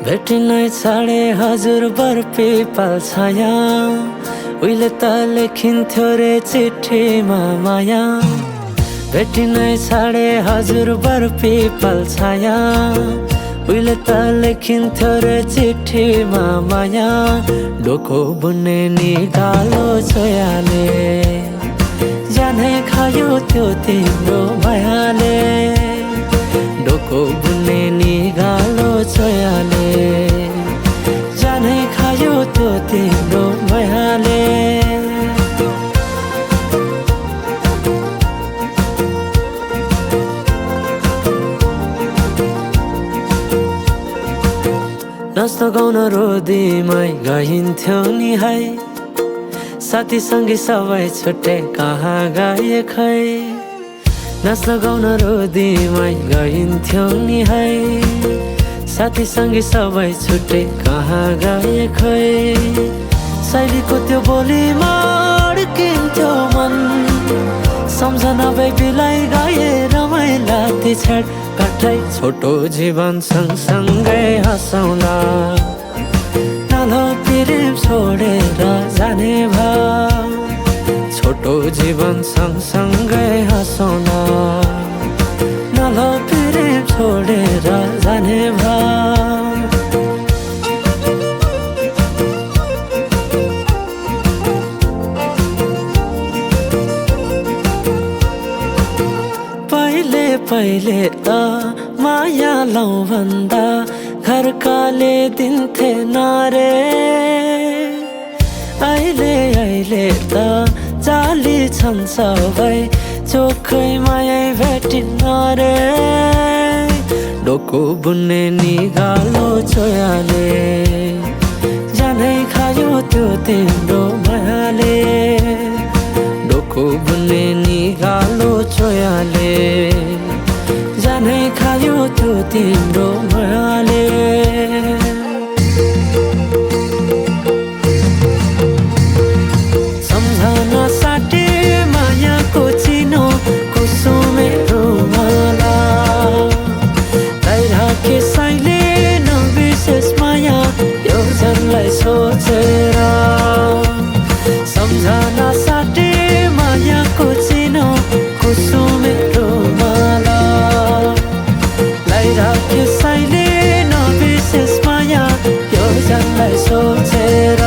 भेटिनै छाडे हजुर बर पिपल छाया उहिले त लेखिन्थ्यो रे चिठीमा माया भेटिनै छाडे हजुर बर पिपल छाया उहिले त लेखिन्थ्यो रे चिठीमा माया डोको बुन्ने निगालो छोयाले जानै खायो त्यो तिम्रो मायाले डोको बुन्ने निगालो छोयाले जानै खायो त्यो तिम्रो मायाले नाच्न गाउन रोदीमै गइन्थ्यो नि है साथी सँगै सबै छुट्टै कहाँ गए खै नाच्न गाउन रोदीमै गइन्थ्यो नि है साथी सँगै सबै छुट्टै कहाँ गए खै शैलीको त्यो बोलीमा अड्किन्थ्यो मन सम्झना बेबीलाई गए रमाइला ती छेड काठै छोटो जीवन सँगसँगै हँसाउला नालो प्रेम छोडेर जाने भाव छोटो जीवन सँगसँगै हँसाउला नालो प्रेम छोडेर जाने भाव पहिले त माया लौ भन्दा घरकाले दिन्थे नारे अहिले त जाली छन् सबै चोखै माया भेटिन्न रे डोको बुन्ने निगालो छोयाले जानै खायो त्यो तिम्रो मायाले डोको बुन्ने निगालो छोयाले जानै खायो त्यो तिम्रो मायाले सम्झना साटे मायाको चिनो कुसुमे रुमाला राखे साइले नबिर्सेस माया यो जनलाई सोचेर सम्झना साटे मायाको चिनो कुसुमे रुमाला राखे साइले नबिर्सेस माया यो जनलाई सोचेर